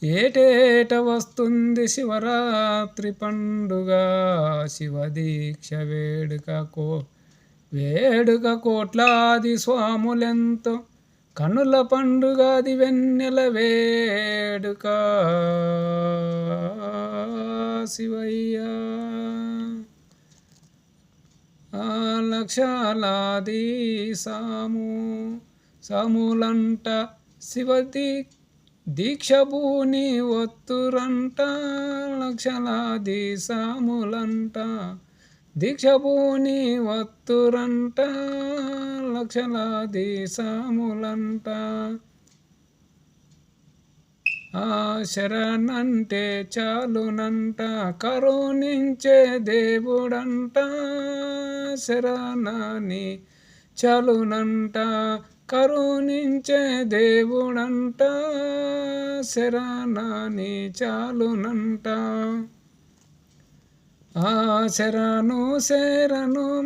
ఏటేట వస్తుంది శివరాత్రి పండుగ, శివదీక్ష వేడుక కోట్లాది స్వాములెంతో కనుల పండుగది వెన్నెల వేడుక శివయ్య. లక్షలాది సాములంట దీక్షభూని ఒత్తురంట, లక్షలాది సాములంట దీక్షభూని ఒత్తురంట, లక్షలాది సాములంట. శరణంటే చాలునంట కరుణించే దేవుడంట, శరణని చాలునంట కరుణించే దేవుడంట, శరణని చాలునంట. శరణు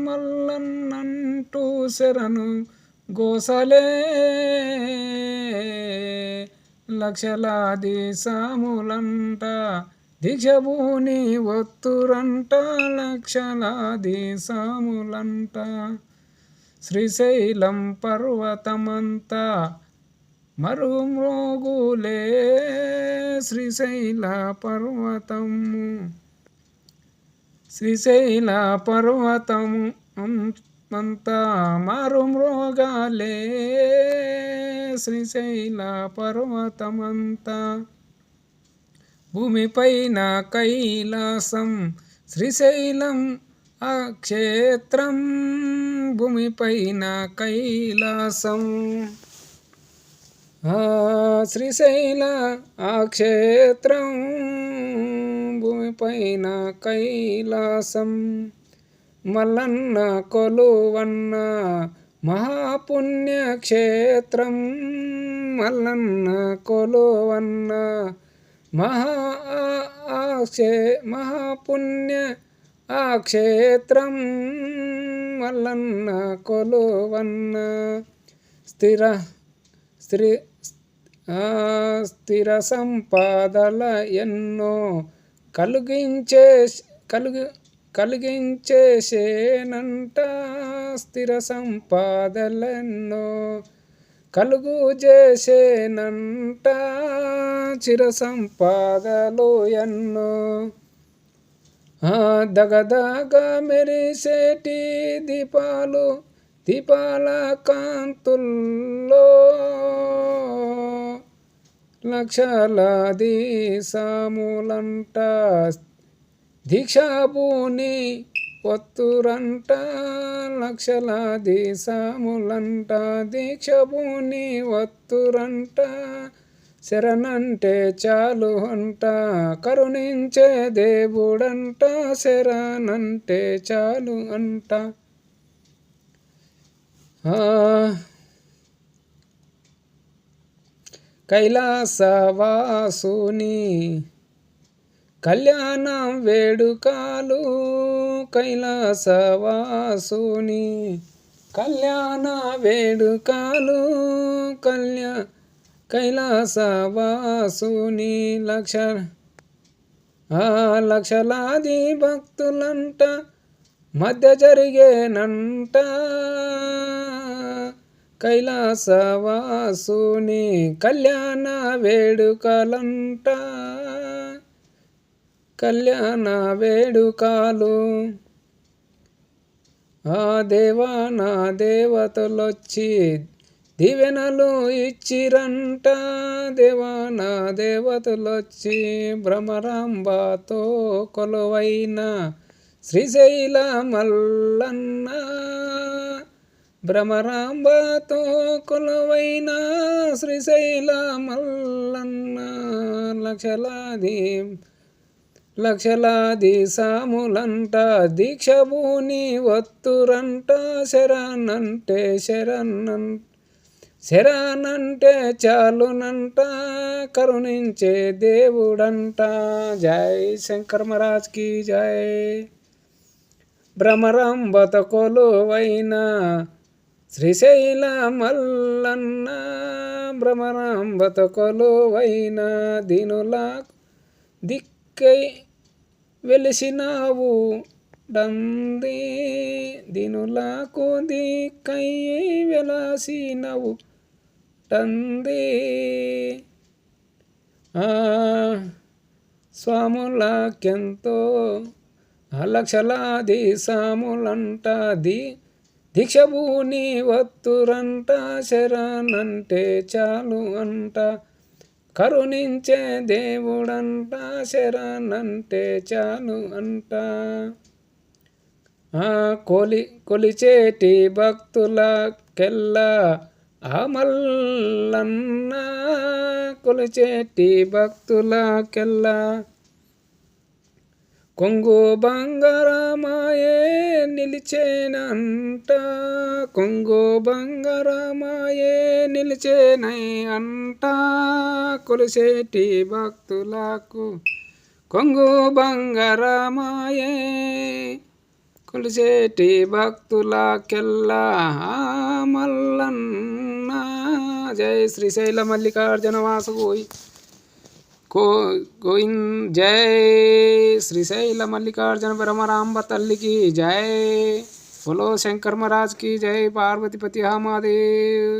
మల్లన్నంటూ శరణు గోసలే, లక్షలాది సాములంట దీక్షభూని ఒత్తురంట, లక్షలాది సాములంట. శ్రీశైలం పర్వతమంతా మరుమోగులే, శ్రీశైల పర్వతము అంతా మారుమ్రోగాలే, శ్రీశైల పర్వతమంతా. భూమిపైన కైలాసం శ్రీశైలం ఆ క్షేత్రం, భూమిపైన కైలాసం శ్రీశైల ఆ క్షేత్రం, భూమిపైన కైలాసం. మల్లన్న కొలువన్న మహాపుణ్యక్షేత్రం, మల్లన్న కొలువన్న మహాపుణ్య ఆ క్షేత్రం, మల్లన్న కొలువన్న. స్థిర సంపాదల ఎన్నో కలిగించేసేనంట, స్థిర సంపాదలెన్నో కలుగు చేసేనంట, చిర సంపాదలు ఎన్నో. దగదగ మెరిసేటి దీపాల కాంతుల్లో, లక్షలాది సాములంట దీక్షభూని ఒత్తురంట, లక్షలాది సాములంట దీక్షభూని ఒత్తురంట. శరణంటే చాలు అంట కరుణించే దేవుడంట, శరణంటే చాలు అంట. కైలాసవాసుని కళ్యాణ వేడుకలు, కైలాసవాసుని కళ్యాణ వేడుకలు, కైలాసవాసుని లక్షలాది భక్తులంట మధ్య జరిగేనంట, కైలాసవాసుని కళ్యాణ వేడుకలంట, కళ్యాణ వేడుకలు. దేవానా దేవతలొచ్చి దీవెనలు ఇచ్చిరంట, దేవానా దేవతలొచ్చి భ్రమరాంబతో కొలువైన శ్రీశైల మల్లన్న, భ్రమరాంబతో కొలువైన శ్రీశైల మల్లన్న. లక్షలాది సాములంట దీక్షభూని ఒత్తురంట, శరణంటే చాలునంట కరుణించే దేవుడంట. జై శంకర్ మహారాజ్ की జై. భ్రమరాంబత కొలువైన శ్రీశైల మల్లన్న భ్రమరాంబత కొలువైన దీనుల దిక్కై వెలిసినావు డంది, దీనులకు దిక్కై వెలసినవు డంది. స్వాములకెంతో లక్షలాది సాములంట దీక్షభూని వత్తురంట, శరణంటే చాలు అంట కరుణించే దేవుడంట, శరణంటే చాలు అంట. కొలిచేటి భక్తులకెల్లా మల్లన్న, కొలిచేటి భక్తులకెల్లా కొంగు బంగారమాయే నిలిచేనంట, కొంగు బంగారమాయే నిలిచేనై అంట. కొలిసేటి భక్తులకు కొంగు బంగారమాయే, కొలిసేటి భక్తులకెల్లా మల్లన్న. జై శ్రీశైల మల్లికార్జున వాసుగోయి గోవింద్. జై శ్రీశైల మల్లికార్జున భ్రమరాంబ తల్లికి జై. బోలో శంకర్ महाराज की जय. पार्वतीपति महादेव.